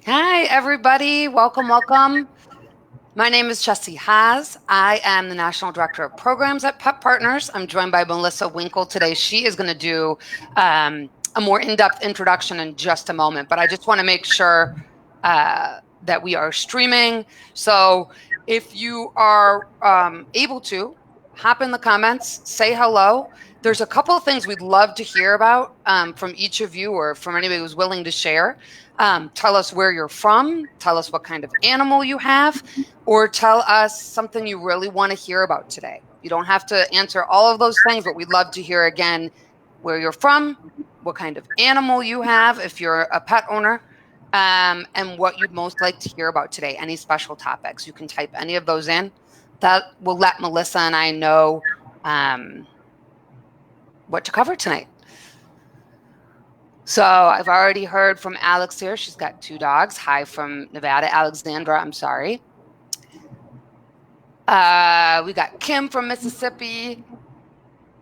Hi, everybody. Welcome, welcome. My name is Jessie Haas. I am the National Director of Programs at Pet Partners. I'm joined by Melissa Winkle today. She is going to do a more in-depth introduction in just a moment, but I just want to make sure that we are streaming. So if you are able to, hop in the comments, say hello. There's a couple of things we'd love to hear about from each of you or from anybody who's willing to share. Tell us where you're from. Tell us what kind of animal you have, or tell us something you really want to hear about today. You don't have to answer all of those things, but we'd love to hear again where you're from, what kind of animal you have if you're a pet owner, and what you'd most like to hear about today. Any special topics. You can type any of those in. That will let Melissa and I know what to cover tonight. So I've already heard from Alex here. She's got 2 dogs. Hi from Nevada. Alexandra, I'm sorry. We got Kim from Mississippi.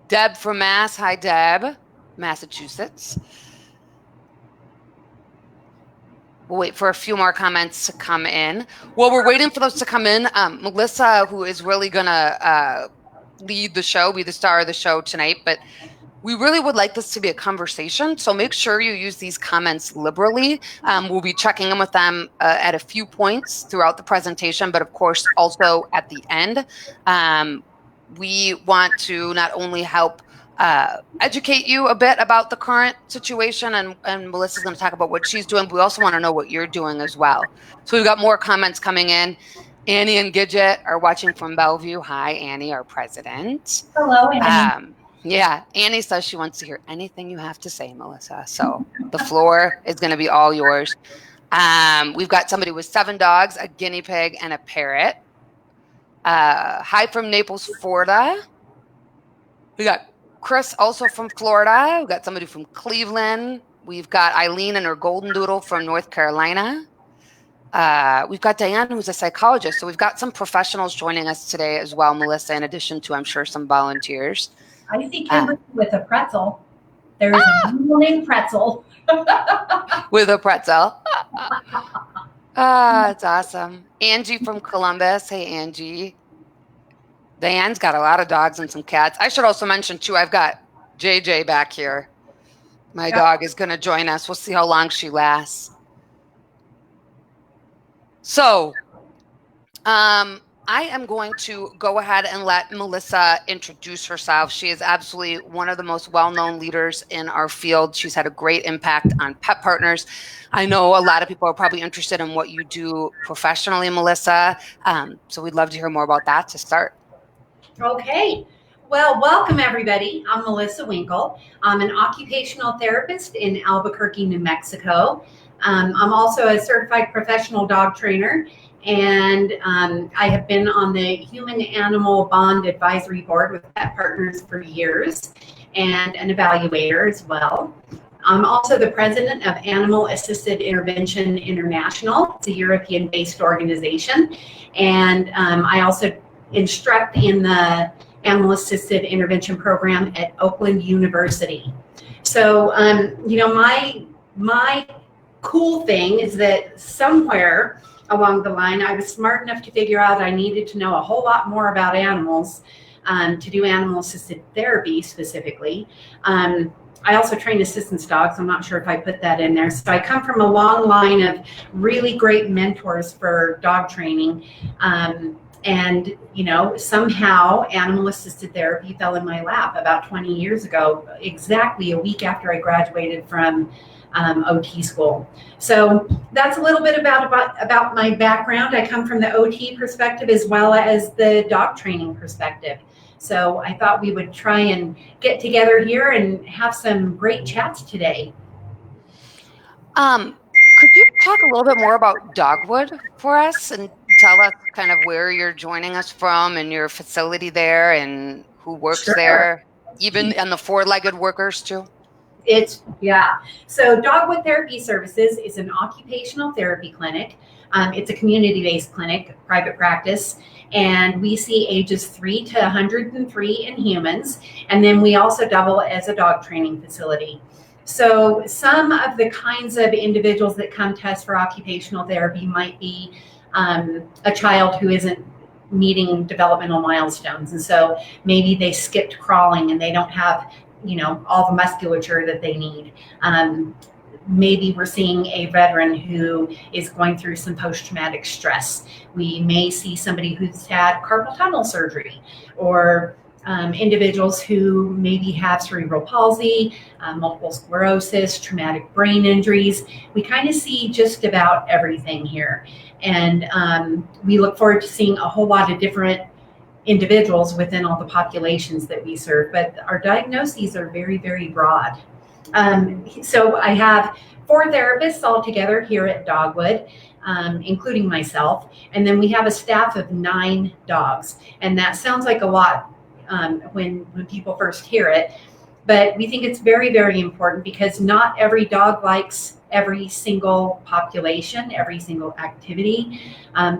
Deb from Mass. Hi, Deb. Massachusetts. We'll wait for a few more comments to come in. While we're waiting for those to come in, Melissa, who is really going to lead the show, be the star of the show tonight, but we really would like this to be a conversation, so make sure you use these comments liberally. We'll be checking in with them at a few points throughout the presentation, but of course also at the end. We want to not only help educate you a bit about the current situation, and Melissa's going to talk about what she's doing, but we also want to know what you're doing as well. So we've got more comments coming in. Annie and Gidget are watching from Bellevue. Hi, Annie, our president. Hello, Annie. Yeah, Annie says she wants to hear anything you have to say, Melissa. So the floor is going to be all yours. We've got somebody with 7 dogs, a guinea pig, and a parrot. Hi from Naples, Florida. We got Chris also from Florida. We've got somebody from Cleveland. We've got Eileen and her golden doodle from North Carolina. We've got Diane, who's a psychologist. So we've got some professionals joining us today as well, Melissa, in addition to, I'm sure, some volunteers. I see Kimberly with a pretzel. There's a named Pretzel. With a pretzel. It's awesome. Angie from Columbus. Hey, Angie. Diane's got a lot of dogs and some cats. I should also mention, too, I've got JJ back here. My dog is going to join us. We'll see how long she lasts. So, I am going to go ahead and let Melissa introduce herself. She is absolutely one of the most well-known leaders in our field. She's had a great impact on Pet Partners. I know a lot of people are probably interested in what you do professionally, Melissa. So we'd love to hear more about that to start. Okay. Well, welcome, everybody. I'm Melissa Winkle. I'm an occupational therapist in Albuquerque, New Mexico. I'm also a certified professional dog trainer. And I have been on the Human-Animal Bond Advisory Board with Pet Partners for years and an evaluator as well. I'm also the president of Animal Assisted Intervention International. It's a European-based organization. And I also instruct in the Animal Assisted Intervention program at Oakland University. So, my cool thing is that somewhere along the line, I was smart enough to figure out I needed to know a whole lot more about animals to do animal-assisted therapy specifically. I also train assistance dogs. I'm not sure if I put that in there. So I come from a long line of really great mentors for dog training. And, somehow animal-assisted therapy fell in my lap about 20 years ago, exactly a week after I graduated from OT school. So that's a little bit about my background. I come from the OT perspective as well as the dog training perspective. So I thought we would try and get together here and have some great chats today. Could you talk a little bit more about Dogwood for us and tell us kind of where you're joining us from and your facility there and who works there, even and the 4-legged workers too? So Dogwood Therapy Services is an occupational therapy clinic. It's a community-based clinic, private practice, and we see ages 3 to 103 in humans. And then we also double as a dog training facility. So some of the kinds of individuals that come to us for occupational therapy might be a child who isn't meeting developmental milestones. And so maybe they skipped crawling and they don't have, all the musculature that they need. Maybe we're seeing a veteran who is going through some post-traumatic stress. We may see somebody who's had carpal tunnel surgery, or individuals who maybe have cerebral palsy, multiple sclerosis, traumatic brain injuries. We kind of see just about everything here. And we look forward to seeing a whole lot of different individuals within all the populations that we serve. But our diagnoses are very, very broad. So I have 4 therapists all together here at Dogwood, including myself. And then we have a staff of 9 dogs. And that sounds like a lot when people first hear it. But we think it's very, very important because not every dog likes every single population, every single activity,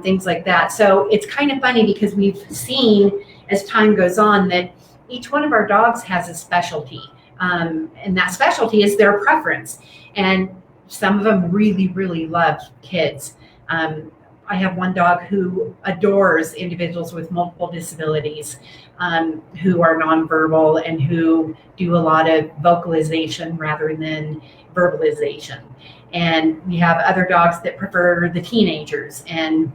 things like that. So it's kind of funny because we've seen as time goes on that each one of our dogs has a specialty. And that specialty is their preference. And some of them really, really love kids. I have one dog who adores individuals with multiple disabilities, who are nonverbal and who do a lot of vocalization rather than verbalization. And we have other dogs that prefer the teenagers. And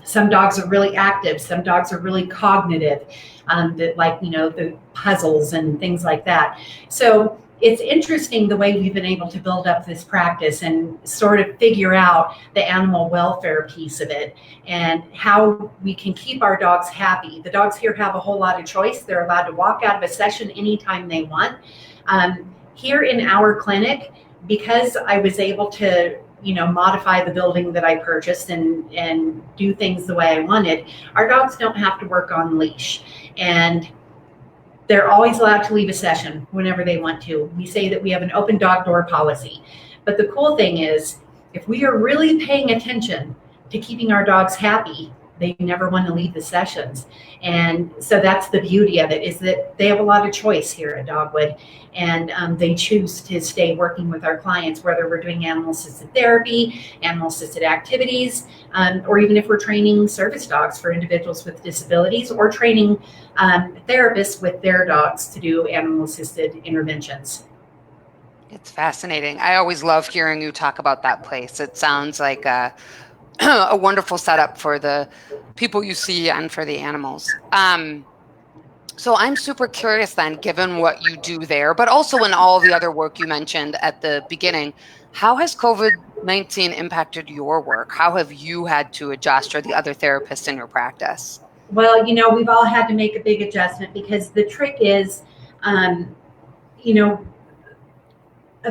some dogs are really active. Some dogs are really cognitive, that like, the puzzles and things like that. So it's interesting the way we've been able to build up this practice and sort of figure out the animal welfare piece of it and how we can keep our dogs happy. The dogs here have a whole lot of choice. They're allowed to walk out of a session anytime they want. Here in our clinic, because I was able to modify the building that I purchased and do things the way I wanted, our dogs don't have to work on leash. And they're always allowed to leave a session whenever they want to. We say that we have an open dog door policy. But the cool thing is, if we are really paying attention to keeping our dogs happy, they never want to leave the sessions. And so that's the beauty of it, is that they have a lot of choice here at Dogwood. And they choose to stay working with our clients, whether we're doing animal-assisted therapy, animal-assisted activities, or even if we're training service dogs for individuals with disabilities, or training therapists with their dogs to do animal-assisted interventions. It's fascinating. I always love hearing you talk about that place. It sounds like a wonderful setup for the people you see and for the animals. So I'm super curious then, given what you do there, but also in all the other work you mentioned at the beginning, how has COVID-19 impacted your work? How have you had to adjust, or the other therapists in your practice? Well, we've all had to make a big adjustment because the trick is, a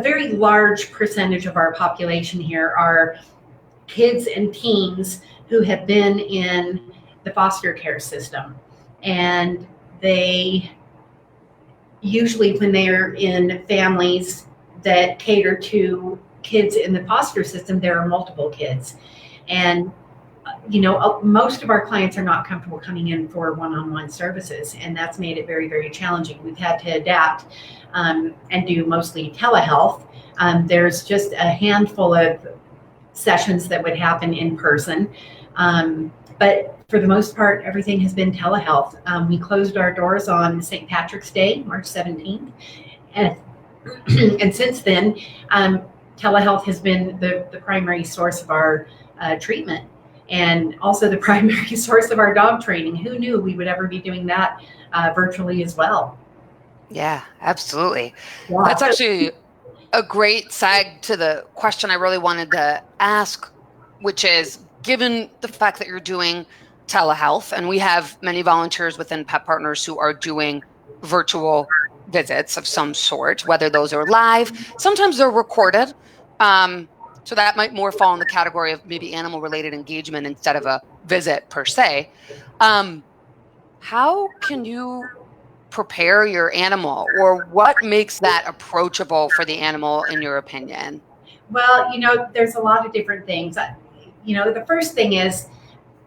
very large percentage of our population here are kids and teens who have been in the foster care system. And they usually, when they're in families that cater to kids in the foster system, there are multiple kids. And, most of our clients are not comfortable coming in for one-on-one services. And that's made it very, very challenging. We've had to adapt and do mostly telehealth. There's just a handful of sessions that would happen in person. But for the most part, everything has been telehealth. We closed our doors on St. Patrick's Day, March 17th. And since then, telehealth has been the primary source of our treatment, and also the primary source of our dog training. Who knew we would ever be doing that virtually as well? Yeah, absolutely. Yeah. That's actually a great seg to the question I really wanted to ask, which is, given the fact that you're doing telehealth, and we have many volunteers within Pet Partners who are doing virtual visits of some sort, whether those are live, sometimes they're recorded. So that might more fall in the category of maybe animal-related engagement instead of a visit per se. How can you prepare your animal, or what makes that approachable for the animal, in your opinion? Well, there's a lot of different things. The first thing is,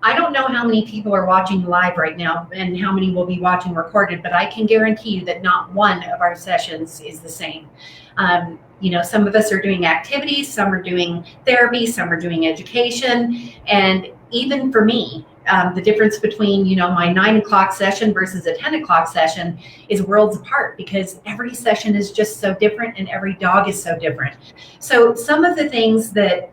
I don't know how many people are watching live right now and how many will be watching recorded, but I can guarantee you that not one of our sessions is the same. Some of us are doing activities, some are doing therapy, some are doing education. And even for me, the difference between, my 9 o'clock session versus a 10 o'clock session is worlds apart, because every session is just so different and every dog is so different. So some of the things that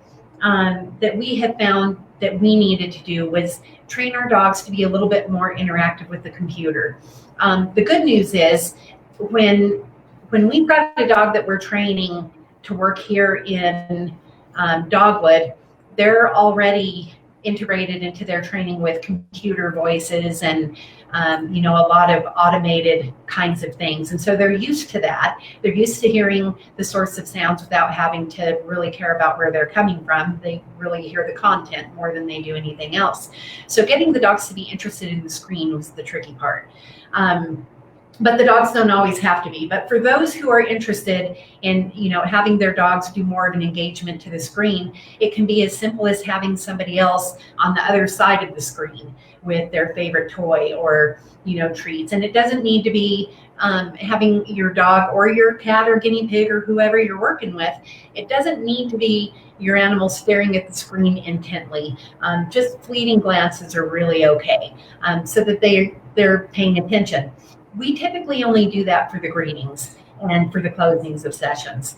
we have found that we needed to do was train our dogs to be a little bit more interactive with the computer. The good news is when we've got a dog that we're training to work here in Dogwood, they're already integrated into their training with computer voices and a lot of automated kinds of things. And so they're used to that. They're used to hearing the source of sounds without having to really care about where they're coming from. They really hear the content more than they do anything else. So getting the dogs to be interested in the screen was the tricky part. But the dogs don't always have to be. But for those who are interested in, having their dogs do more of an engagement to the screen, it can be as simple as having somebody else on the other side of the screen with their favorite toy or, treats. And it doesn't need to be having your dog or your cat or guinea pig or whoever you're working with. It doesn't need to be your animal staring at the screen intently. Just fleeting glances are really okay, so that they're paying attention. We typically only do that for the greetings and for the closings of sessions.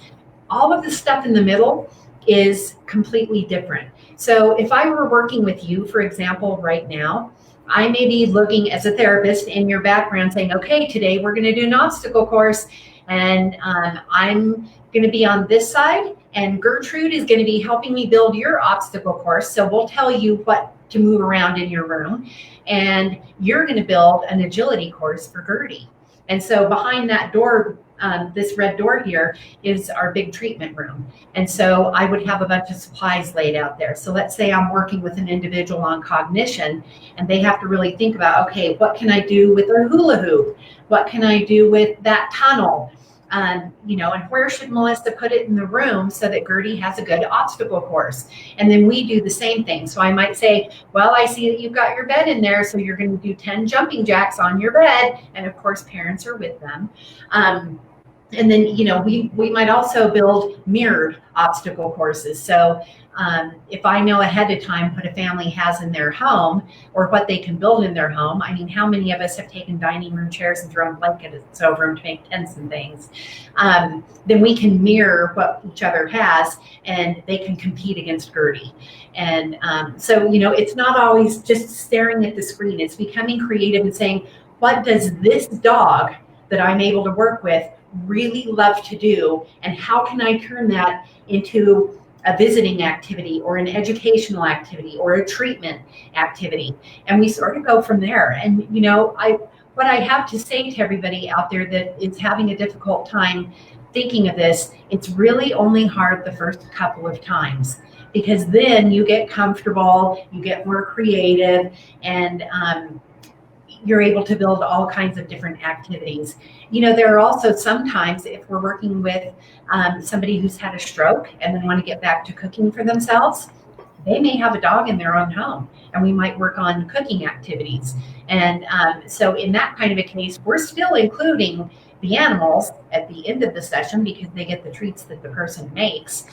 All of the stuff in the middle is completely different. So if I were working with you, for example, right now, I may be looking as a therapist in your background saying, okay, today we're going to do an obstacle course, and I'm going to be on this side, and Gertrude is going to be helping me build your obstacle course. So we'll tell you what to move around in your room, and you're going to build an agility course for Gertie. And so behind that door, this red door here, is our big treatment room. And so I would have a bunch of supplies laid out there. So let's say I'm working with an individual on cognition, and they have to really think about, okay, what can I do with their hula hoop? What can I do with that tunnel? And where should Melissa put it in the room so that Gertie has a good obstacle course? And then we do the same thing. So I might say, well, I see that you've got your bed in there, so you're going to do 10 jumping jacks on your bed. And of course, parents are with them. And then, we might also build mirrored obstacle courses. So if I know ahead of time what a family has in their home or what they can build in their home, I mean, how many of us have taken dining room chairs and thrown blankets over them to make tents and things? Then we can mirror what each other has, and they can compete against Gertie. And so, it's not always just staring at the screen. It's becoming creative and saying, what does this dog that I'm able to work with really love to do, and how can I turn that into a visiting activity or an educational activity or a treatment activity? And we sort of go from there. And what I have to say to everybody out there that is having a difficult time thinking of this, it's really only hard the first couple of times, because then you get comfortable, you get more creative, and you're able to build all kinds of different activities. There are also sometimes, if we're working with somebody who's had a stroke and then want to get back to cooking for themselves, they may have a dog in their own home, and we might work on cooking activities. And so in that kind of a case, we're still including the animals at the end of the session because they get the treats that the person makes.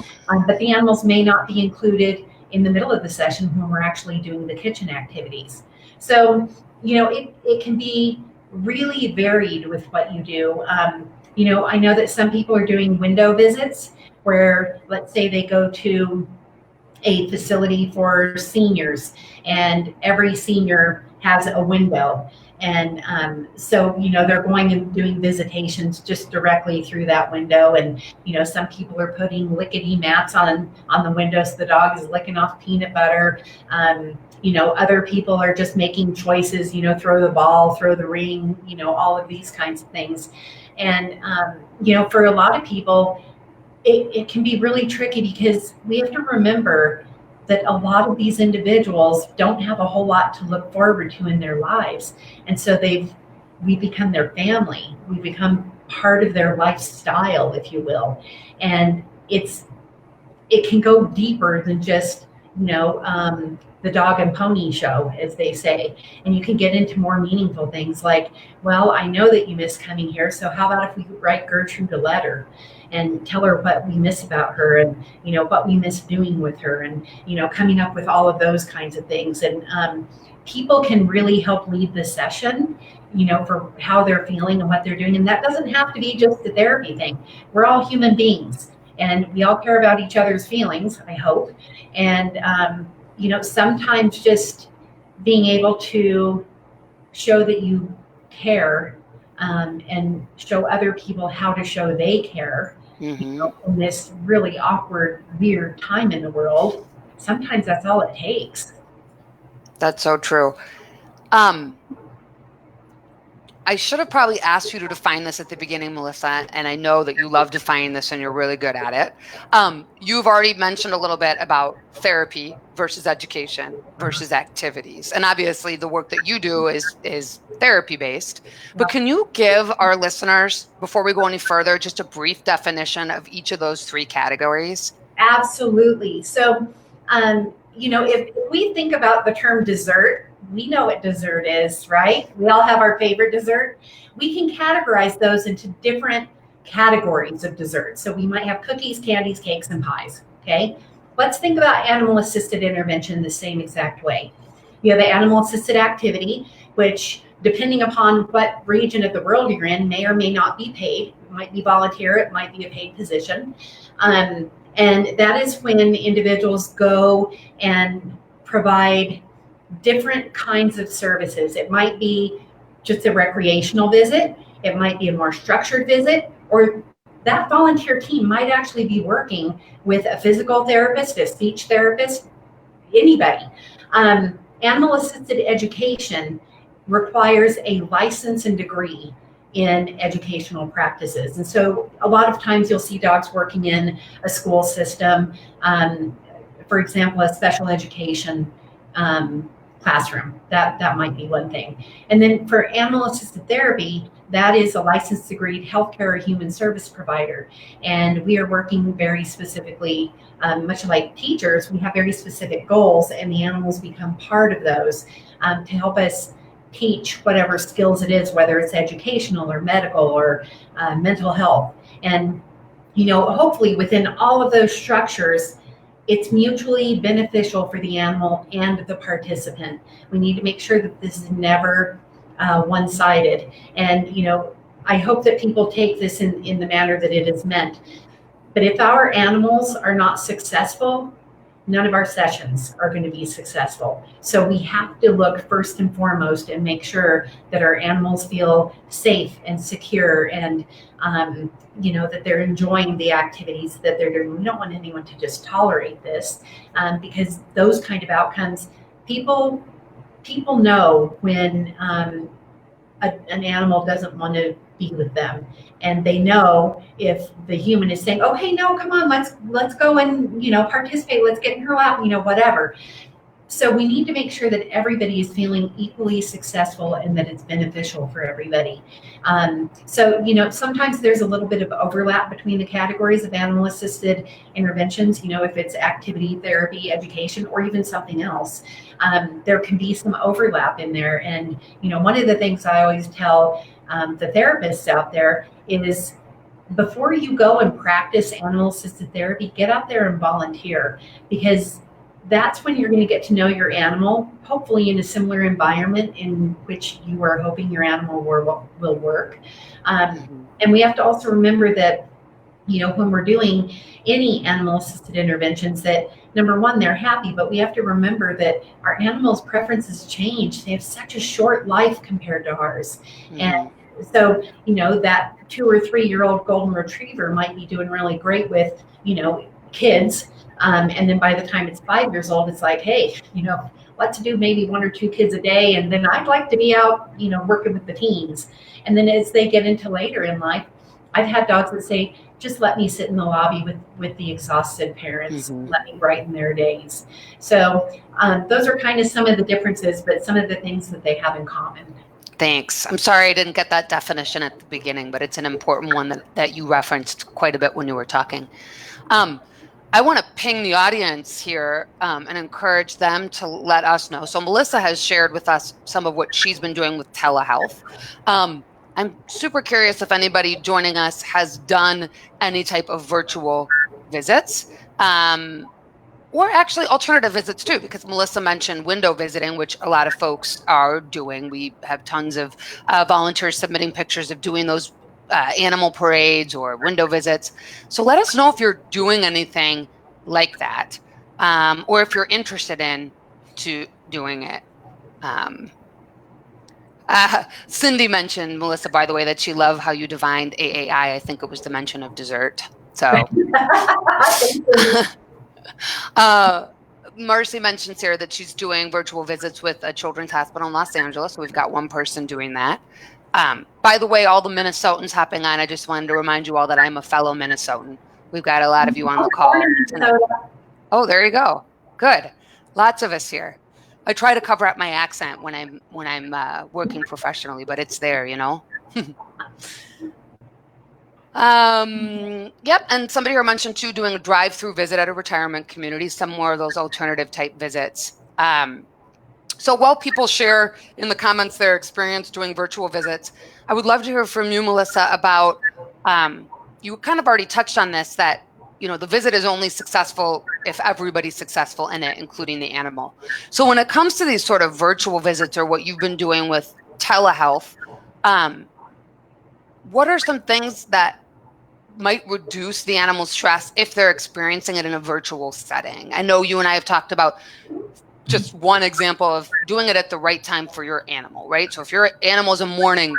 But the animals may not be included in the middle of the session when we're actually doing the kitchen activities. So it can be really varied with what you do. I know that some people are doing window visits where, let's say, they go to a facility for seniors, and every senior has a window. And so, they're going and doing visitations just directly through that window. And, some people are putting lickety mats on the window so the dog is licking off peanut butter. Other people are just making choices, throw the ball, throw the ring, all of these kinds of things. And, for a lot of people, it can be really tricky because we have to remember that a lot of these individuals don't have a whole lot to look forward to in their lives. And so we become their family. We become part of their lifestyle, if you will. And it can go deeper than just, the dog and pony show, as they say. And you can get into more meaningful things like, well, I know that you miss coming here, so how about if we write Gertrude a letter and tell her what we miss about her, and what we miss doing with her, and coming up with all of those kinds of things. And people can really help lead the session, for how they're feeling and what they're doing. And that doesn't have to be just a therapy thing. We're all human beings, and we all care about each other's feelings, I hope. And sometimes just being able to show that you care, and show other people how to show they care, in this really awkward, weird time in the world. Sometimes that's all it takes. That's so true. I should have probably asked you to define this at the beginning, Melissa, and I know that you love defining this and you're really good at it. You've already mentioned a little bit about therapy versus education versus activities. And obviously the work that you do is therapy-based. But can you give our listeners, before we go any further, just a brief definition of each of those three categories? Absolutely. So, if we think about the term dessert, we know what dessert is, right? We all have our favorite dessert. We can categorize those into different categories of desserts. So we might have cookies, candies, cakes, and pies, okay? Let's think about animal-assisted intervention the same exact way. You have the animal-assisted activity, which, depending upon what region of the world you're in, may or may not be paid. It might be volunteer, it might be a paid position. And that is when individuals go and provide different kinds of services. It might be just a recreational visit. It might be a more structured visit, or that volunteer team might actually be working with a physical therapist, a speech therapist, anybody. Animal-assisted education requires a license and degree in educational practices. And so a lot of times you'll see dogs working in a school system, for example, a special education classroom. That might be one thing. And then for animal-assisted therapy, that is a licensed degree healthcare or human service provider. And we are working very specifically, much like teachers, we have very specific goals, and the animals become part of those to help us teach whatever skills it is, whether it's educational or medical or mental health. And, hopefully within all of those structures, it's mutually beneficial for the animal and the participant. We need to make sure that this is never one-sided. And, I hope that people take this in the manner that it is meant. But if our animals are not successful, none of our sessions are going to be successful. So we have to look first and foremost and make sure that our animals feel safe and secure, and that they're enjoying the activities that they're doing. We don't want anyone to just tolerate this, because those kind of outcomes, people know when an animal doesn't want to be with them, and they know if the human is saying, "Oh, hey, no, come on, let's go and participate. Let's get in her lap, whatever." So we need to make sure that everybody is feeling equally successful and that it's beneficial for everybody. So sometimes there's a little bit of overlap between the categories of animal-assisted interventions. If it's activity, therapy, education, or even something else, there can be some overlap in there. And one of the things I always tell the therapists out there is, before you go and practice animal-assisted therapy, get out there and volunteer, because that's when you're going to get to know your animal, hopefully in a similar environment in which you are hoping your animal will work. And we have to also remember that, when we're doing any animal-assisted interventions, that number one, they're happy, but we have to remember that our animals' preferences change. They have such a short life compared to ours. And so, that 2 or 3 year old golden retriever might be doing really great with, kids. And then by the time it's 5 years old, it's like, hey, let's do maybe 1 or 2 kids a day. And then I'd like to be out, working with the teens. And then as they get into later in life, I've had dogs that say, just let me sit in the lobby with the exhausted parents, let me brighten their days. So those are kind of some of the differences, but some of the things that they have in common. Thanks. I'm sorry I didn't get that definition at the beginning, but it's an important one that you referenced quite a bit when you were talking. I want to ping the audience here and encourage them to let us know. So Melissa has shared with us some of what she's been doing with telehealth. I'm super curious if anybody joining us has done any type of virtual visits. Or actually alternative visits too, because Melissa mentioned window visiting, which a lot of folks are doing. We have tons of volunteers submitting pictures of doing those animal parades or window visits. So let us know if you're doing anything like that, or if you're interested in doing it. Cindy mentioned, Melissa, by the way, that she loved how you defined AAI. I think it was the mention of dessert. So. Marcy mentions here that she's doing virtual visits with a children's hospital in Los Angeles. So we've got one person doing that. By the way, all the Minnesotans hopping on, I just wanted to remind you all that I'm a fellow Minnesotan. We've got a lot of you on the call tonight. Oh, there you go. Good. Lots of us here. I try to cover up my accent when I'm working professionally, but it's there, you know. Yep, and somebody here mentioned too doing a drive-through visit at a retirement community, some more of those alternative type visits. So while people share in the comments their experience doing virtual visits, I would love to hear from you, Melissa, about you kind of already touched on this, that the visit is only successful if everybody's successful in it, including the animal. So when it comes to these sort of virtual visits or what you've been doing with telehealth, what are some things that might reduce the animal's stress if they're experiencing it in a virtual setting? I know you and I have talked about just one example of doing it at the right time for your animal, right? So if your animal is a morning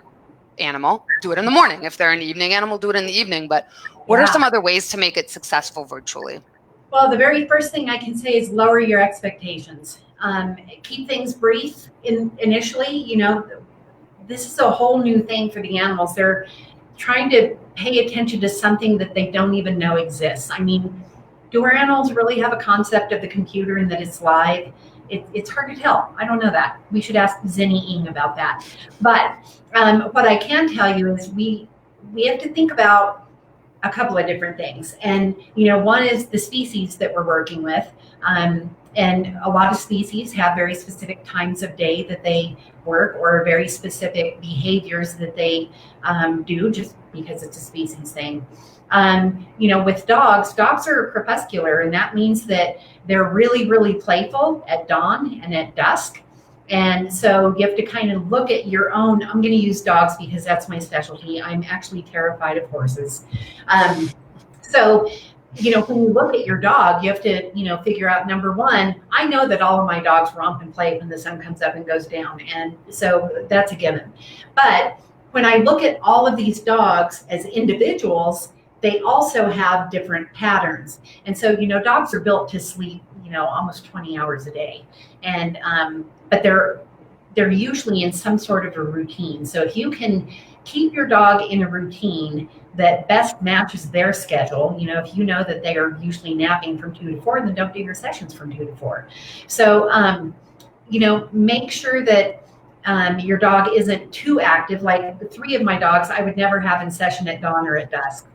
animal, do it in the morning. If they're an evening animal, do it in the evening. But what are some other ways to make it successful virtually? Well, the very first thing I can say is lower your expectations. Keep things brief initially. This is a whole new thing for the animals. They're trying to pay attention to something that they don't even know exists. I mean, do our animals really have a concept of the computer and that it's live? It's hard to tell. I don't know that. We should ask Zinni Ing about that. But what I can tell you is we have to think about a couple of different things. And, one is the species that we're working with. And a lot of species have very specific times of day that they work, or very specific behaviors that they do, just because it's a species thing. With dogs are crepuscular, and that means that they're really, really playful at dawn and at dusk. And so you have to kind of look at your own. I'm going to use dogs because that's my specialty. I'm actually terrified of horses. So when you look at your dog, you have to, figure out, number one, I know that all of my dogs romp and play when the sun comes up and goes down. And so that's a given. But when I look at all of these dogs as individuals, they also have different patterns. And so, dogs are built to sleep, almost 20 hours a day. And, but they're usually in some sort of a routine. So if you can keep your dog in a routine that best matches their schedule, if you know that they are usually napping from 2 to 4, then don't do your sessions from 2 to 4. So, make sure that your dog isn't too active. Like 3 of my dogs, I would never have in session at dawn or at dusk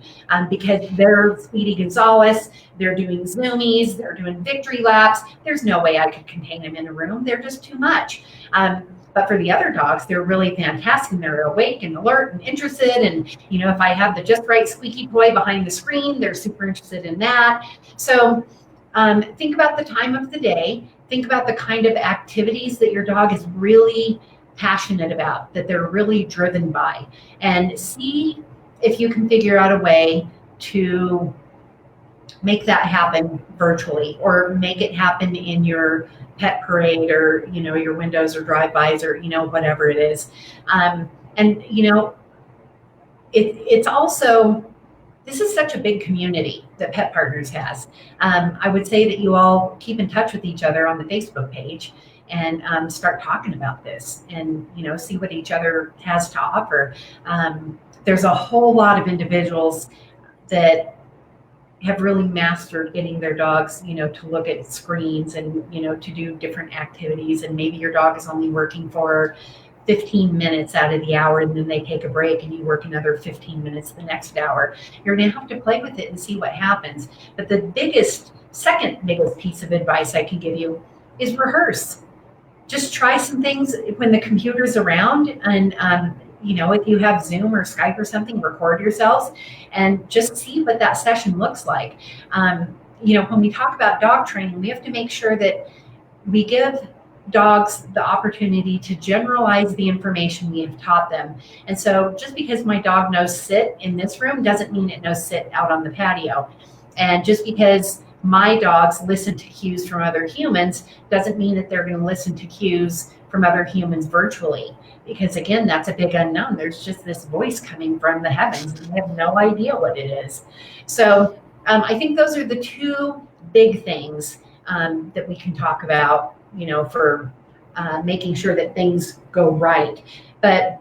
because they're Speedy Gonzalez, they're doing zoomies, they're doing victory laps. There's no way I could contain them in a room. They're just too much. But for the other dogs, they're really fantastic, and they're awake and alert and interested. And, if I have the just right squeaky toy behind the screen, they're super interested in that. So think about the time of the day. Think about the kind of activities that your dog is really passionate about, that they're really driven by, and see if you can figure out a way to make that happen virtually, or make it happen in your pet parade, or your windows or drive-bys, or whatever it is. It's also, this is such a big community that Pet Partners has. I would say that you all keep in touch with each other on the Facebook page and start talking about this, and see what each other has to offer. There's a whole lot of individuals that have really mastered getting their dogs, to look at screens and, to do different activities. And maybe your dog is only working for 15 minutes out of the hour, and then they take a break and you work another 15 minutes the next hour. You're going to have to play with it and see what happens. But the second biggest piece of advice I can give you is rehearse. Just try some things when the computer's around, and if you have Zoom or Skype or something, record yourselves and just see what that session looks like. When we talk about dog training, we have to make sure that we give dogs the opportunity to generalize the information we have taught them. And so just because my dog knows sit in this room doesn't mean it knows sit out on the patio. And just because my dogs listen to cues from other humans doesn't mean that they're going to listen to cues from other humans virtually. Because again, that's a big unknown. There's just this voice coming from the heavens, and we have no idea what it is. So I think those are the two big things that we can talk about, for making sure that things go right. But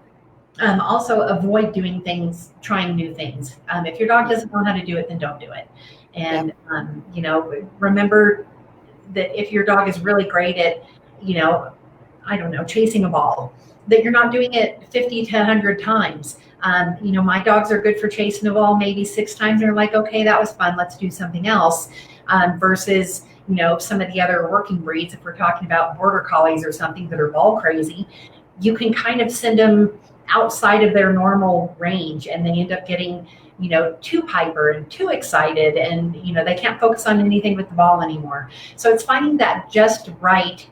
also avoid doing things, trying new things. If your dog doesn't know how to do it, then don't do it. And, remember that if your dog is really great at, chasing a ball, that you're not doing it 50 to 100 times. My dogs are good for chasing a ball maybe 6 times. And they're like, okay, that was fun. Let's do something else. Versus, some of the other working breeds, if we're talking about border collies or something that are ball crazy, you can kind of send them outside of their normal range, and they end up getting, too hyper and too excited, and, they can't focus on anything with the ball anymore. So it's finding that just right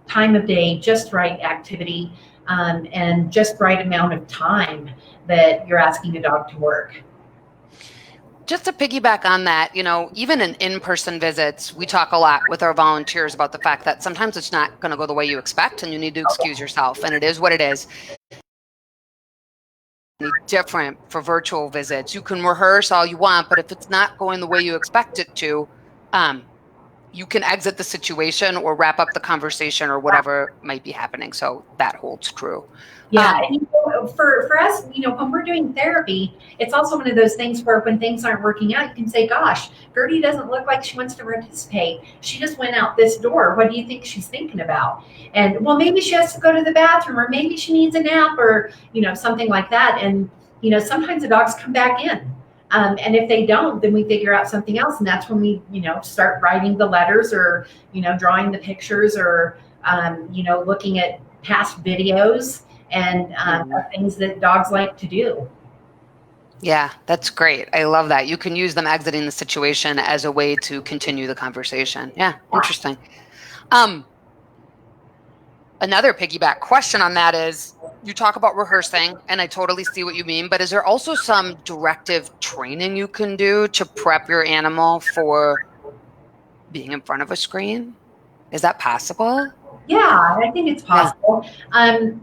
time of day, just right activity, and just right amount of time that you're asking a dog to work. Just to piggyback on that, even in in-person visits, we talk a lot with our volunteers about the fact that sometimes it's not going to go the way you expect, and you need to excuse yourself, and it is what it is. Different for virtual visits. You can rehearse all you want, but if it's not going the way you expect it to, you can exit the situation or wrap up the conversation or whatever might be happening. So that holds true. Yeah, and for us, when we're doing therapy, it's also one of those things where when things aren't working out, you can say, gosh, Gertie doesn't look like she wants to participate. She just went out this door. What do you think she's thinking about? And well, maybe she has to go to the bathroom, or maybe she needs a nap, or, something like that. And, sometimes the dogs come back in. And if they don't, then we figure out something else. And that's when we, start writing the letters, or, drawing the pictures, or, looking at past videos and things that dogs like to do. Yeah, that's great. I love that. You can use them exiting the situation as a way to continue the conversation. Yeah, interesting. Another piggyback question on that is, you talk about rehearsing, and I totally see what you mean, but is there also some directive training you can do to prep your animal for being in front of a screen? Is that possible? Yeah, I think it's possible.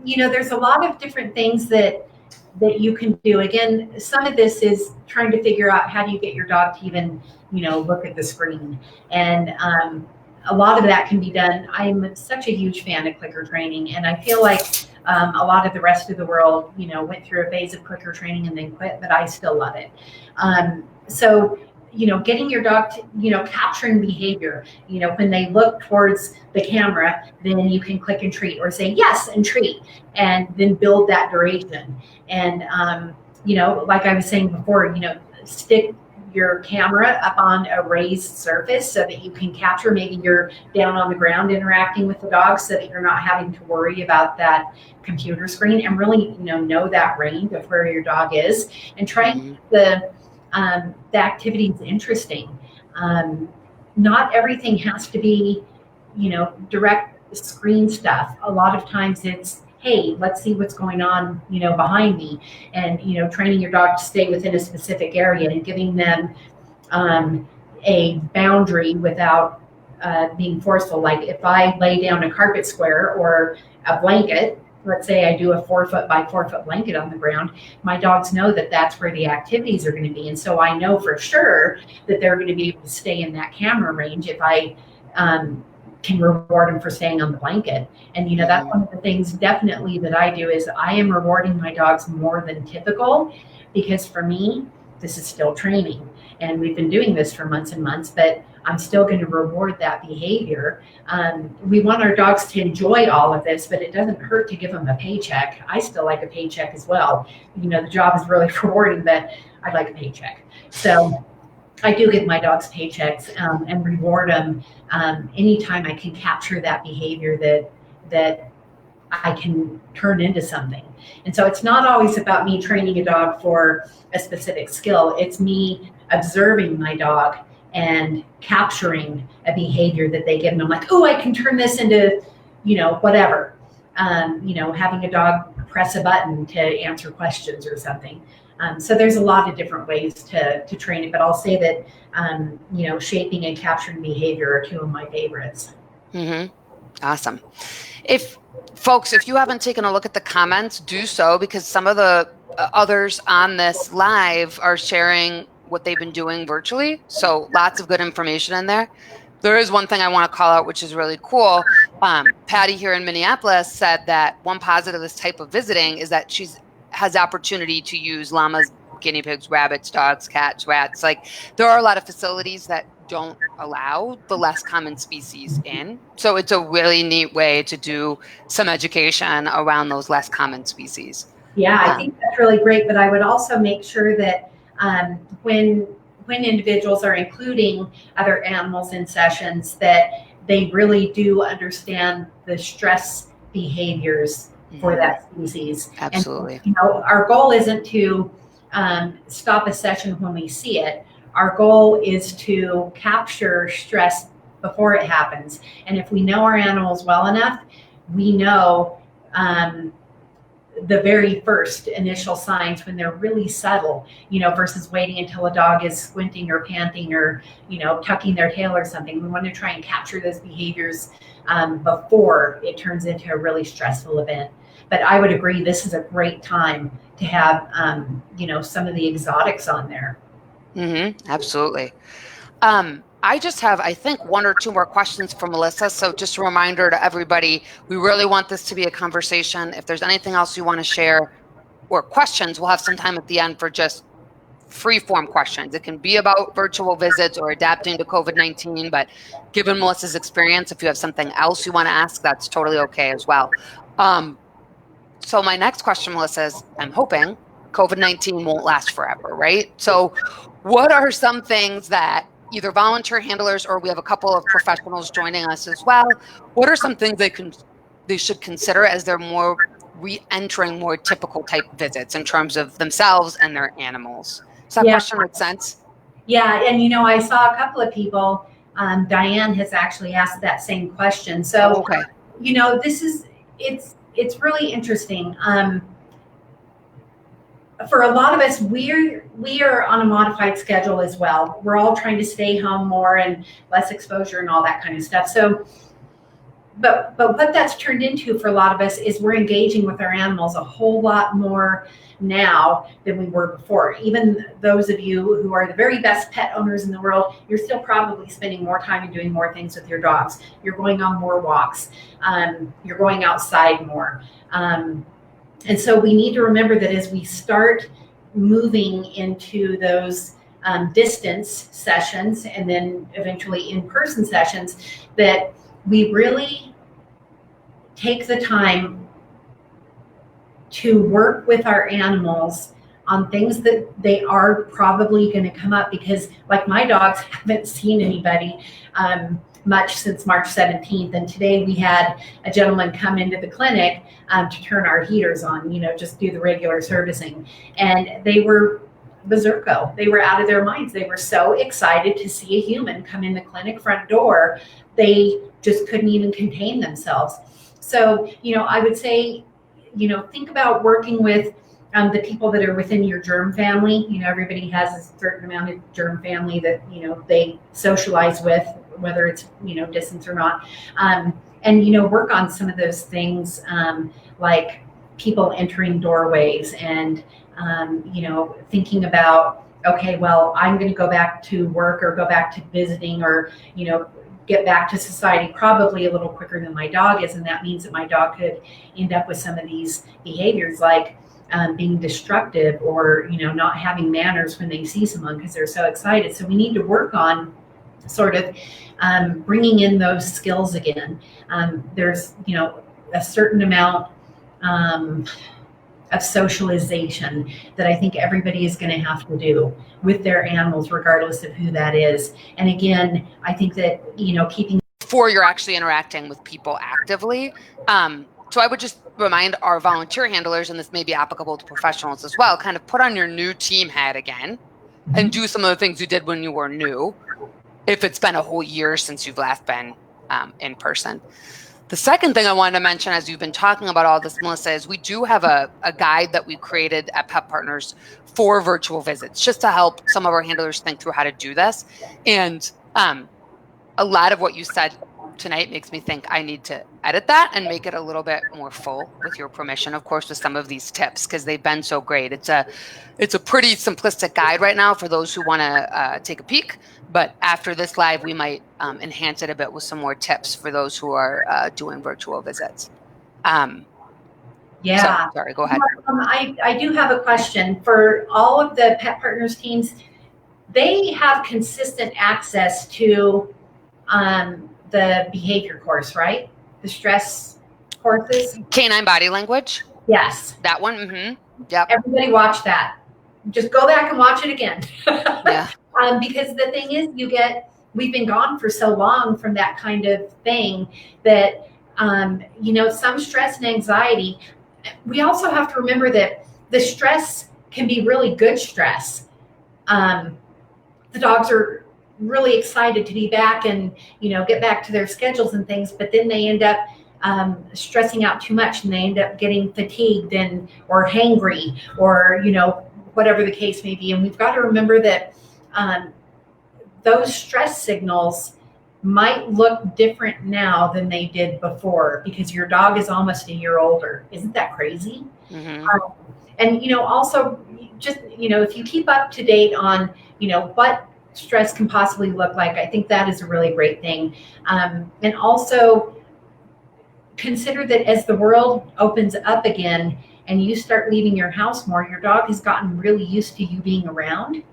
Yeah. There's a lot of different things that you can do. Again, some of this is trying to figure out how do you get your dog to even, look at the screen. And a lot of that can be done. I'm such a huge fan of clicker training, and I feel like a lot of the rest of the world, went through a phase of clicker training and then quit, but I still love it. So getting your dog to, capturing behavior, when they look towards the camera, then you can click and treat, or say yes and treat, and then build that duration. And, like I was saying before, stick your camera up on a raised surface so that you can capture. Maybe you're down on the ground interacting with the dog, so that you're not having to worry about that computer screen, and really, know that range of where your dog is, and try the activity is interesting. Not everything has to be, direct screen stuff. A lot of times it's, hey, let's see what's going on, behind me, and, training your dog to stay within a specific area, and giving them a boundary without being forceful. Like if I lay down a carpet square or a blanket, let's say I do a 4-foot by 4-foot blanket on the ground, my dogs know that that's where the activities are going to be. And so I know for sure that they're going to be able to stay in that camera range if I can reward them for staying on the blanket. And, that's one of the things definitely that I do, is I am rewarding my dogs more than typical, because for me, this is still training. And we've been doing this for months and months, but I'm still going to reward that behavior. We want our dogs to enjoy all of this, but it doesn't hurt to give them a paycheck. I still like a paycheck as well. The job is really rewarding, but I'd like a paycheck. So I do give my dogs paychecks and reward them anytime I can capture that behavior that I can turn into something. And so it's not always about me training a dog for a specific skill. It's me observing my dog and capturing a behavior that they give. And I'm like, oh, I can turn this into, whatever. Having a dog press a button to answer questions or something. So there's a lot of different ways to train it, but I'll say that, shaping and capturing behavior are two of my favorites. Mm-hmm. Awesome. If you haven't taken a look at the comments, do so, because some of the others on this live are sharing what they've been doing virtually. So lots of good information in there. There is one thing I want to call out, which is really cool. Patty here in Minneapolis said that one positive of this type of visiting is that has the opportunity to use llamas, guinea pigs, rabbits, dogs, cats, rats. Like, there are a lot of facilities that don't allow the less common species in. So it's a really neat way to do some education around those less common species. Yeah, I think that's really great. But I would also make sure that when individuals are including other animals in sessions, that they really do understand the stress behaviors for that species. Absolutely. And, our goal isn't to stop a session when we see it. Our goal is to capture stress before it happens. And if we know our animals well enough, we know the very first initial signs when they're really subtle, versus waiting until a dog is squinting or panting or, tucking their tail or something. We want to try and capture those behaviors before it turns into a really stressful event. But I would agree, this is a great time to have, some of the exotics on there. Mm-hmm. Absolutely. I just have, I think, one or two more questions for Melissa. So just a reminder to everybody, we really want this to be a conversation. If there's anything else you want to share or questions, we'll have some time at the end for just free form questions. It can be about virtual visits or adapting to COVID-19, but given Melissa's experience, if you have something else you want to ask, that's totally okay as well. So my next question, Melissa, is I'm hoping COVID-19 won't last forever, right? So what are some things that either volunteer handlers, or we have a couple of professionals joining us as well, what are some things they should consider as they're more re-entering more typical type visits in terms of themselves and their animals? Does that question make sense? Yeah, and I saw a couple of people, Diane has actually asked that same question. So, okay. It's really interesting. For a lot of us, we are on a modified schedule as well. We're all trying to stay home more and less exposure and all that kind of stuff. So, but what that's turned into for a lot of us is we're engaging with our animals a whole lot more now than we were before. Even those of you who are the very best pet owners in the world, you're still probably spending more time and doing more things with your dogs. You're going on more walks. You're going outside more. And so we need to remember that as we start moving into those distance sessions and then eventually in-person sessions, that we really take the time to work with our animals on things that they are probably going to come up, because like my dogs haven't seen anybody much since March 17th. And today we had a gentleman come into the clinic to turn our heaters on, just do the regular servicing. And they were berserko. They were out of their minds. They were so excited to see a human come in the clinic front door. They just couldn't even contain themselves. So, I would say, think about working with the people that are within your germ family. Everybody has a certain amount of germ family that, they socialize with, whether it's, distance or not. And, work on some of those things like people entering doorways and, thinking about, okay, well, I'm going to go back to work or go back to visiting or, get back to society probably a little quicker than my dog is. And that means that my dog could end up with some of these behaviors like being destructive or, not having manners when they see someone because they're so excited. So we need to work on sort of bringing in those skills again. There's, a certain amount of socialization that I think everybody is going to have to do with their animals, regardless of who that is. And again, I think that, keeping before you're actually interacting with people actively. So I would just remind our volunteer handlers, and this may be applicable to professionals as well, kind of put on your new team hat again and do some of the things you did when you were new, if it's been a whole year since you've last been in person. The second thing I wanted to mention, as you've been talking about all this, Melissa, is we do have a guide that we created at Pet Partners for virtual visits, just to help some of our handlers think through how to do this. And a lot of what you said tonight makes me think I need to edit that and make it a little bit more full, with your permission, of course, with some of these tips, because they've been so great. It's a pretty simplistic guide right now for those who want to take a peek. But after this live, we might enhance it a bit with some more tips for those who are doing virtual visits. Yeah. So, sorry, go ahead. I do have a question for all of the Pet Partners teams. They have consistent access to the behavior course, right? The stress courses. Canine body language. Yes. That one. Mm-hmm. Yep. Everybody watch that. Just go back and watch it again. Yeah. Because the thing is, we've been gone for so long from that kind of thing that, some stress and anxiety. We also have to remember that the stress can be really good stress. The dogs are really excited to be back and, get back to their schedules and things, but then they end up stressing out too much, and they end up getting fatigued or hangry, or, whatever the case may be. And we've got to remember that those stress signals might look different now than they did before, because your dog is almost a year older. Isn't that crazy? Mm-hmm. And, also just, if you keep up to date on, what stress can possibly look like, I think that is a really great thing. And also consider that as the world opens up again and you start leaving your house more, your dog has gotten really used to you being around.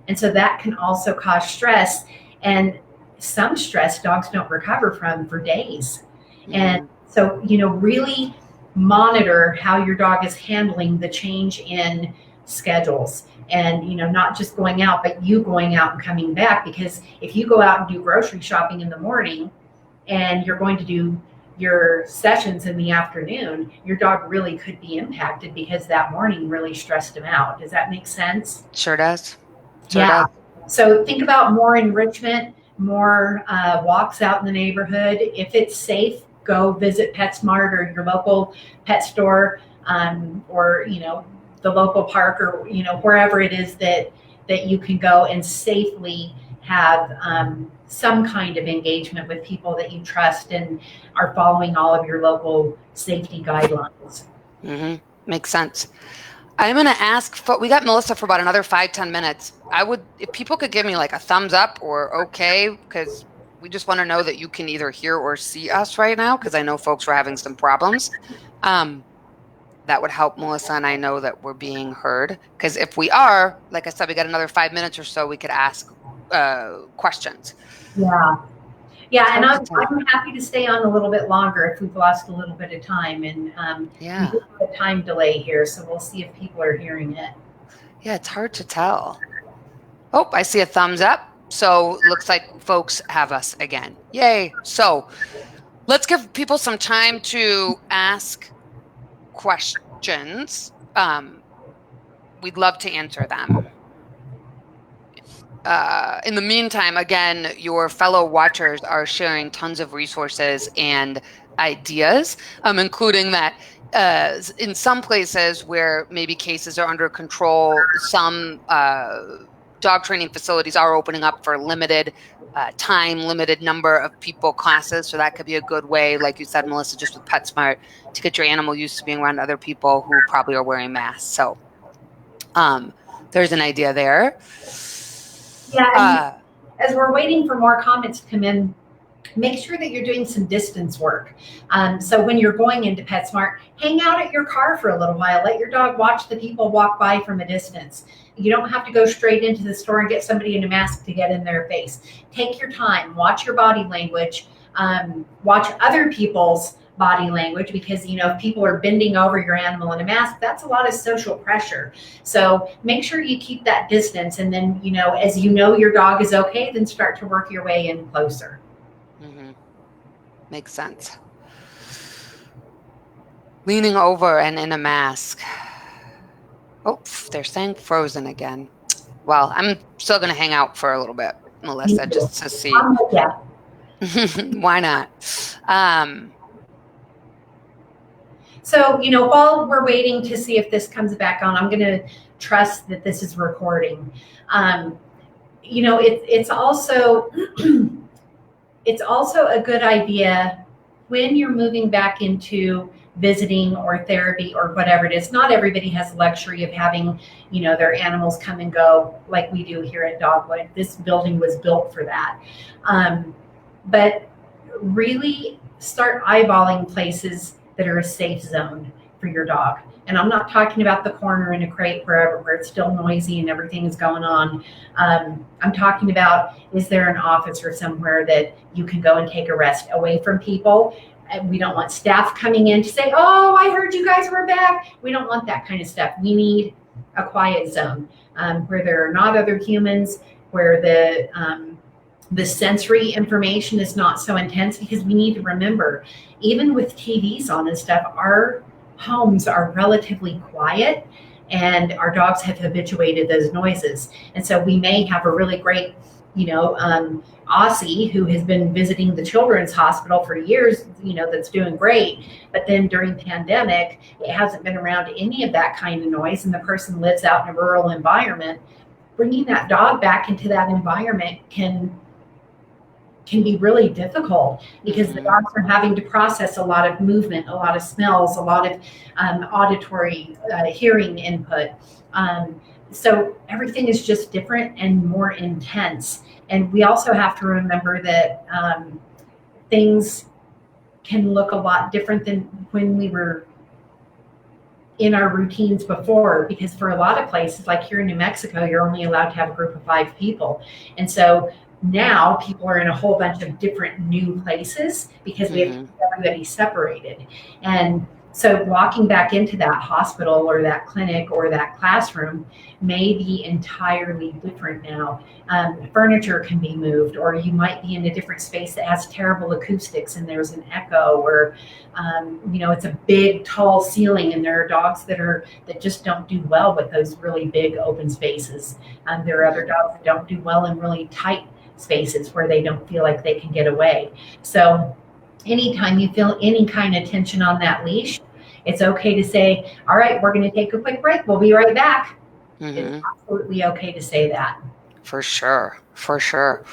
And so that can also cause stress. And some stress dogs don't recover from for days. Mm-hmm. And so, really monitor how your dog is handling the change in schedules. And, not just going out, but you going out and coming back. Because if you go out and do grocery shopping in the morning and you're going to do your sessions in the afternoon, your dog really could be impacted because that morning really stressed him out. Does that make sense? Sure does. Yeah. So think about more enrichment, more walks out in the neighborhood. If it's safe, go visit PetSmart or your local pet store, or, the local park, or, wherever it is that you can go and safely have some kind of engagement with people that you trust and are following all of your local safety guidelines. Mm-hmm. Makes sense. I'm going to ask, we got Melissa for about another 5-10 minutes. If people could give me like a thumbs up or okay, because we just want to know that you can either hear or see us right now, because I know folks were having some problems. That would help Melissa and I know that we're being heard. Because if we are, like I said, we got another 5 minutes or so, we could ask questions. Yeah, and I'm happy to stay on a little bit longer if we've lost a little bit of time. And we do have a time delay here, so we'll see if people are hearing it. Yeah, it's hard to tell. Oh, I see a thumbs up. So looks like folks have us again. Yay. So let's give people some time to ask questions. We'd love to answer them. In the meantime, again, your fellow watchers are sharing tons of resources and ideas, including that in some places where maybe cases are under control, some dog training facilities are opening up for limited time, limited number of people classes. So that could be a good way, like you said, Melissa, just with PetSmart, to get your animal used to being around other people who probably are wearing masks. So there's an idea there. Yeah, as we're waiting for more comments to come in, make sure that you're doing some distance work. So when you're going into PetSmart, hang out at your car for a little while. Let your dog watch the people walk by from a distance. You don't have to go straight into the store and get somebody in a mask to get in their face. Take your time, watch your body language, watch other people's body language, because if people are bending over your animal in a mask, that's a lot of social pressure. So make sure you keep that distance, and then as your dog is okay, then start to work your way in closer. Mm-hmm. Makes sense. Leaning over and in a mask. Oh, they're saying frozen again. Well, I'm still going to hang out for a little bit, Melissa, just to see. Yeah. Why not? So, while we're waiting to see if this comes back on, I'm going to trust that this is recording. It's also it's also a good idea when you're moving back into visiting or therapy or whatever it is. Not everybody has the luxury of having, their animals come and go like we do here at Dogwood. This building was built for that. But really start eyeballing places that are a safe zone for your dog. And I'm not talking about the corner in a crate where it's still noisy and everything's going on. I'm talking about, is there an office or somewhere that you can go and take a rest away from people? And we don't want staff coming in to say, oh, I heard you guys were back. We don't want that kind of stuff. We need a quiet zone where there are not other humans, where the sensory information is not so intense, because we need to remember, even with TVs on and stuff, our homes are relatively quiet and our dogs have habituated those noises. And so we may have a really great, Aussie who has been visiting the children's hospital for years, that's doing great. But then during pandemic, it hasn't been around any of that kind of noise. And the person lives out in a rural environment. Bringing that dog back into that environment can be really difficult, because the dogs are having to process a lot of movement, a lot of smells, a lot of auditory hearing input. So everything is just different and more intense. And we also have to remember that things can look a lot different than when we were in our routines before, because for a lot of places, like here in New Mexico, you're only allowed to have a group of 5 people. And so now people are in a whole bunch of different new places because we have to keep everybody separated. And so walking back into that hospital or that clinic or that classroom may be entirely different now. Furniture can be moved, or you might be in a different space that has terrible acoustics and there's an echo, or it's a big tall ceiling and there are dogs that just don't do well with those really big open spaces. There are other dogs that don't do well in really tight spaces where they don't feel like they can get away. So anytime you feel any kind of tension on that leash, it's okay to say, all right, we're going to take a quick break. We'll be right back. It's absolutely okay to say that. For sure. For sure.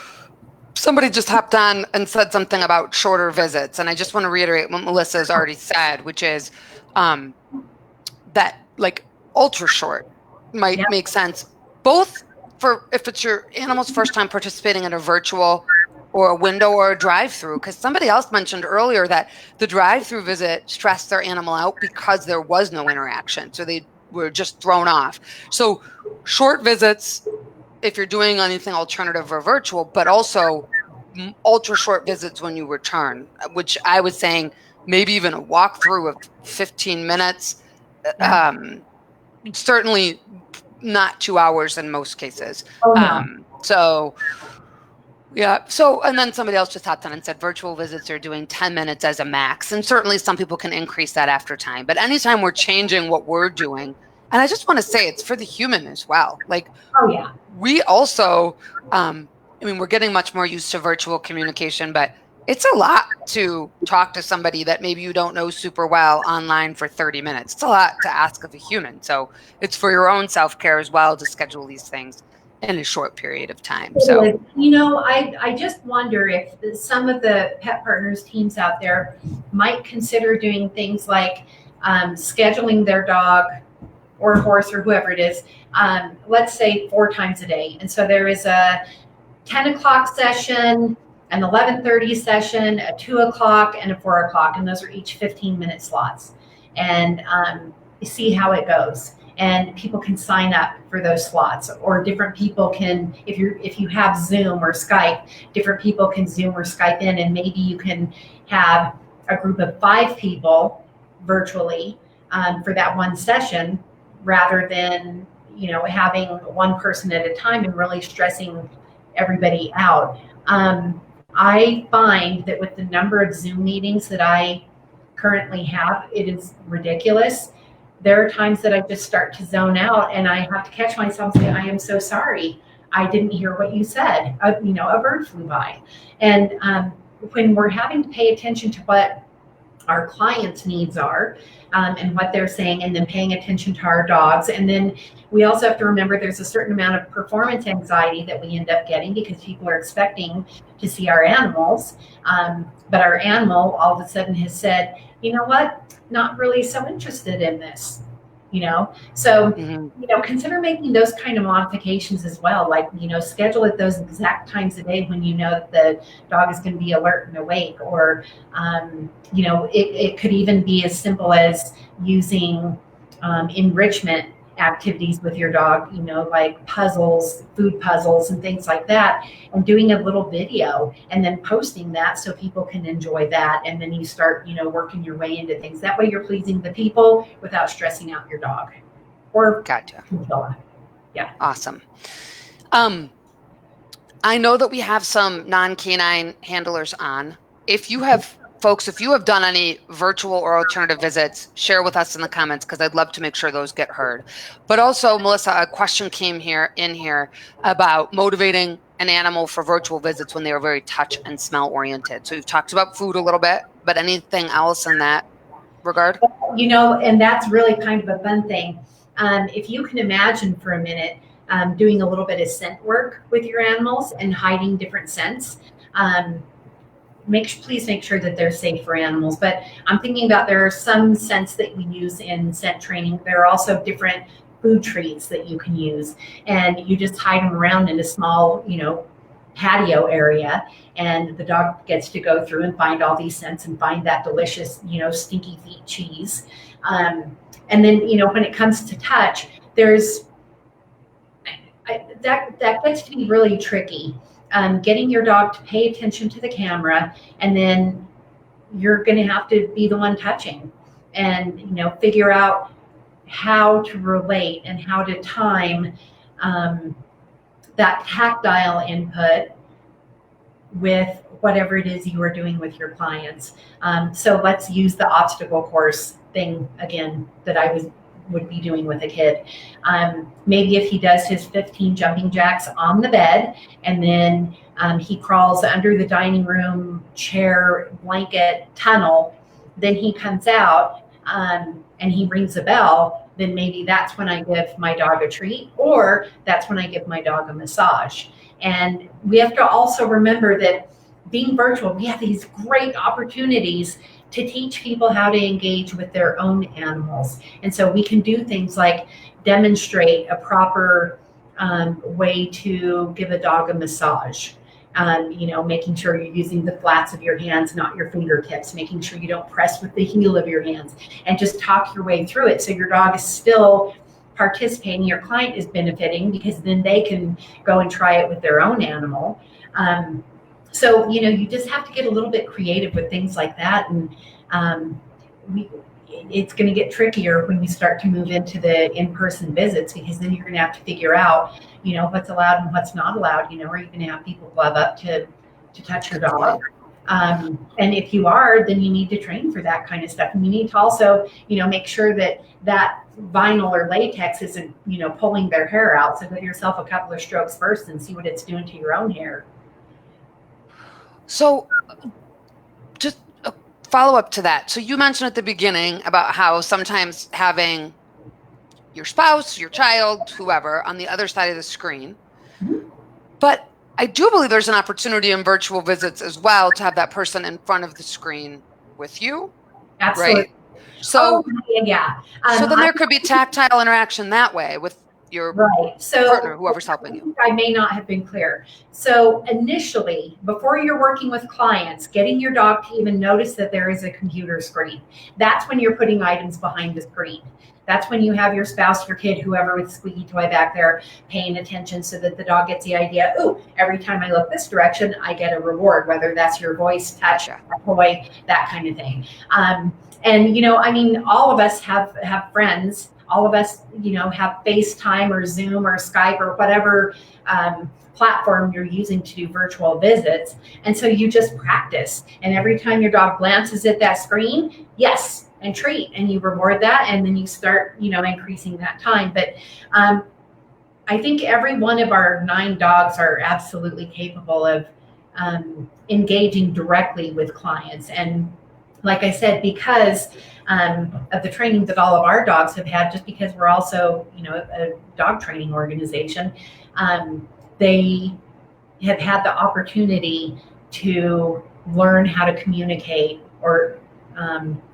Somebody just hopped on and said something about shorter visits. And I just want to reiterate what Melissa has already said, which is that like ultra short might make sense, both for if it's your animal's first time participating in a virtual or a window or a drive-through, because somebody else mentioned earlier that the drive-through visit stressed their animal out because there was no interaction. So they were just thrown off. So short visits, if you're doing anything alternative or virtual, but also ultra short visits when you return, which I was saying maybe even a walkthrough of 15 minutes, certainly not 2 hours in most cases. So and then somebody else just hopped on and said virtual visits are doing 10 minutes as a max. And certainly some people can increase that after time. But anytime we're changing what we're doing, and I just want to say it's for the human as well. Like, we also, we're getting much more used to virtual communication, but it's a lot to talk to somebody that maybe you don't know super well online for 30 minutes. It's a lot to ask of a human. So it's for your own self-care as well to schedule these things in a short period of time. So, I just wonder if some of the Pet Partners teams out there might consider doing things like scheduling their dog or horse or whoever it is, let's say 4 times a day. And so there is a 10 o'clock session, an 11:30 session, a 2 o'clock, and a 4 o'clock. And those are each 15-minute slots. And see how it goes. and people can sign up for those slots, or different people can, if you have Zoom or Skype, different people can Zoom or Skype in, and maybe you can have a group of 5 people virtually for that one session, rather than having one person at a time and really stressing everybody out. I find that with the number of Zoom meetings that I currently have, it is ridiculous. There are times that I just start to zone out, and I have to catch myself and say, I am so sorry, I didn't hear what you said. A bird flew by. And when we're having to pay attention to what our clients' needs are, and what they're saying, and then paying attention to our dogs. And then we also have to remember there's a certain amount of performance anxiety that we end up getting, because people are expecting to see our animals. But our animal all of a sudden has said, you know what, not really so interested in this. So consider making those kind of modifications as well. Like, schedule at those exact times a day when that the dog is going to be alert and awake. Or it could even be as simple as using enrichment activities with your dog, like puzzles, food puzzles and things like that, and doing a little video and then posting that so people can enjoy that. And then you start, working your way into things. That way you're pleasing the people without stressing out your dog. Or gotcha. Yeah. Awesome. I know that we have some non-canine handlers on. If you have done any virtual or alternative visits, share with us in the comments, because I'd love to make sure those get heard. But also, Melissa, a question came in here about motivating an animal for virtual visits when they are very touch and smell oriented. So you've talked about food a little bit, but anything else in that regard? And that's really kind of a fun thing. If you can imagine for a minute doing a little bit of scent work with your animals and hiding different scents, please make sure that they're safe for animals. But I'm thinking about, there are some scents that we use in scent training. There are also different food treats that you can use, and you just hide them around in a small, patio area, and the dog gets to go through and find all these scents and find that delicious, stinky feet cheese. And then, when it comes to touch, that gets to be really tricky. Getting your dog to pay attention to the camera, and then you're going to have to be the one touching, and figure out how to relate and how to time that tactile input with whatever it is you are doing with your clients. So let's use the obstacle course thing again that I would be doing with a kid. Maybe if he does his 15 jumping jacks on the bed, and then he crawls under the dining room chair blanket tunnel, then he comes out and he rings a bell, then maybe that's when I give my dog a treat, or that's when I give my dog a massage. And we have to also remember that being virtual, we have these great opportunities to teach people how to engage with their own animals. And so we can do things like demonstrate a proper way to give a dog a massage. Making sure you're using the flats of your hands, not your fingertips, making sure you don't press with the heel of your hands, and just talk your way through it. So your dog is still participating, your client is benefiting, because then they can go and try it with their own animal. So, you just have to get a little bit creative with things like that. And it's going to get trickier when we start to move into the in-person visits, because then you're going to have to figure out, what's allowed and what's not allowed. Are you going to have people glove up to touch your dog? And if you are, then you need to train for that kind of stuff. And you need to also, make sure that vinyl or latex isn't, pulling their hair out. So give yourself a couple of strokes first and see what it's doing to your own hair. So just a follow-up to that. So you mentioned at the beginning about how sometimes having your spouse, your child, whoever on the other side of the screen, but I do believe there's an opportunity in virtual visits as well to have that person in front of the screen with you. Absolutely. Right? So yeah. So then there could be tactile interaction that way with your Right. So partner, whoever's helping you. I may not have been clear. So initially, before you're working with clients, getting your dog to even notice that there is a computer screen, that's when you're putting items behind the screen. That's when you have your spouse, your kid, whoever with squeaky toy back there paying attention so that the dog gets the idea, oh, every time I look this direction, I get a reward, whether that's your voice, touch, toy, that kind of thing. And, you know, I mean, all of us have friends. All of us, you know, have FaceTime or Zoom or Skype or whatever platform you're using to do virtual visits. And so you just practice. And every time your dog glances at that screen, yes, and treat, and you reward that. And then you start, you know, increasing that time. But I think every one of our 9 dogs are absolutely capable of engaging directly with clients. And like I said, because of the training that all of our dogs have had, just because we're also, you know, a dog training organization, they have had the opportunity to learn how to communicate or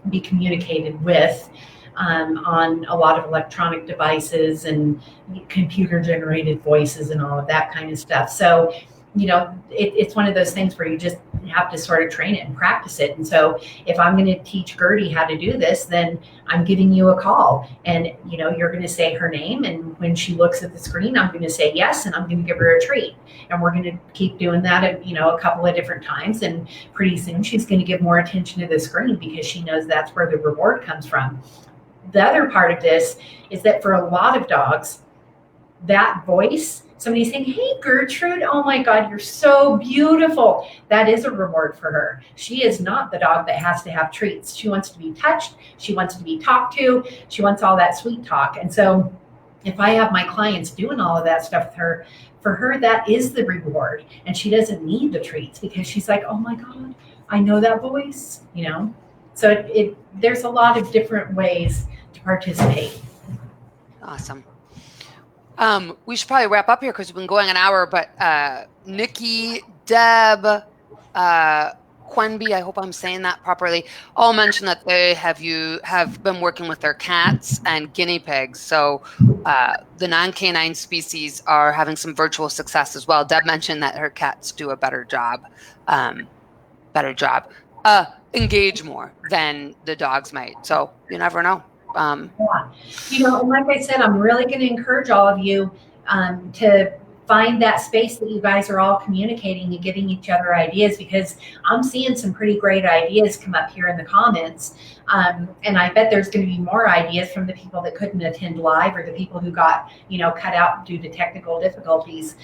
be communicated with on a lot of electronic devices and computer generated voices and all of that kind of stuff. So, you know, it's one of those things where you just have to sort of train it and practice it. And so if I'm going to teach Gertie how to do this, then I'm giving you a call and, you know, you're going to say her name. And when she looks at the screen, I'm going to say yes, and I'm going to give her a treat. And we're going to keep doing that, you know, a couple of different times. And pretty soon she's going to give more attention to the screen because she knows that's where the reward comes from. The other part of this is that for a lot of dogs, that voice, somebody saying, hey, Gertrude, oh my God, you're so beautiful. That is a reward for her. She is not the dog that has to have treats. She wants to be touched. She wants to be talked to. She wants all that sweet talk. And so if I have my clients doing all of that stuff with her, for her, that is the reward. And she doesn't need the treats because she's like, oh my God, I know that voice, you know? So there's a lot of different ways to participate. Awesome. We should probably wrap up here because we've been going an hour, but Nikki, Deb, Quenby, I hope I'm saying that properly, all mentioned that they have been working with their cats and guinea pigs. So the non-canine species are having some virtual success as well. Deb mentioned that her cats do a better job, engage more than the dogs might. So you never know. Yeah. You know, and like I said, I'm really going to encourage all of you to find that space that you guys are all communicating and giving each other ideas, because I'm seeing some pretty great ideas come up here in the comments. And I bet there's going to be more ideas from the people that couldn't attend live or the people who got, you know, cut out due to technical difficulties.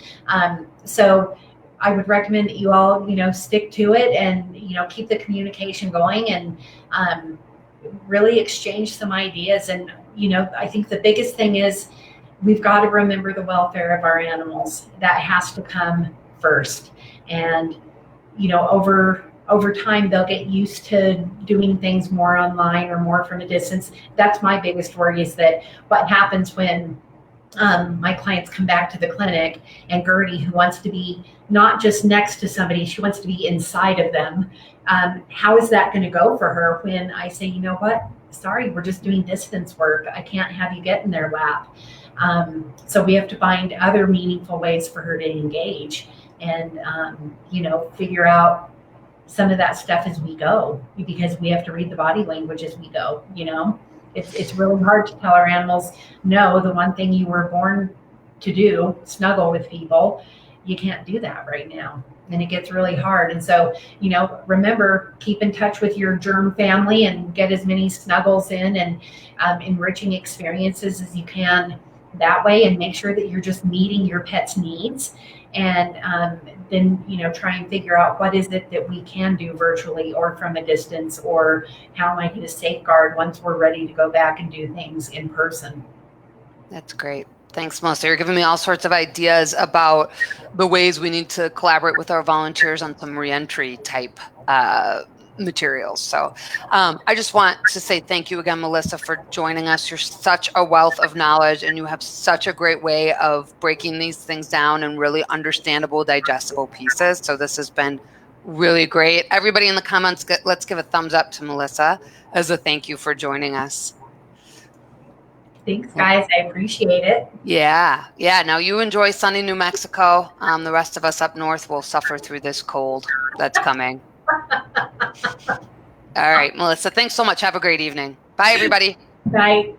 So I would recommend that you all, you know, stick to it and, you know, keep the communication going and really exchange some ideas. And, you know, I think the biggest thing is we've got to remember the welfare of our animals. That has to come first. And, you know, over time, they'll get used to doing things more online or more from a distance. That's my biggest worry, is that what happens when my clients come back to the clinic and Gertie, who wants to be not just next to somebody, she wants to be inside of them. How is that going to go for her when I say, you know what, sorry, we're just doing distance work. I can't have you get in their lap. So we have to find other meaningful ways for her to engage and, you know, figure out some of that stuff as we go, because we have to read the body language as we go, you know. It's really hard to tell our animals, no, the one thing you were born to do, snuggle with people, you can't do that right now. And it gets really hard. And so, you know, remember, keep in touch with your germ family and get as many snuggles in and enriching experiences as you can that way, and make sure that you're just meeting your pet's needs. And then, you know, try and figure out what is it that we can do virtually or from a distance, or how am I going to safeguard once we're ready to go back and do things in person. That's great. Thanks, Melissa. You're giving me all sorts of ideas about the ways we need to collaborate with our volunteers on some reentry type materials. So I just want to say thank you again, Melissa, for joining us. You're such a wealth of knowledge, and you have such a great way of breaking these things down in really understandable, digestible pieces. So this has been really great. Everybody in the comments, let's give a thumbs up to Melissa as a thank you for joining us. Thanks, guys. I appreciate it. Yeah. Now you enjoy sunny New Mexico. The rest of us up north will suffer through this cold that's coming. All right, Melissa, thanks so much. Have a great evening. Bye, everybody. Bye.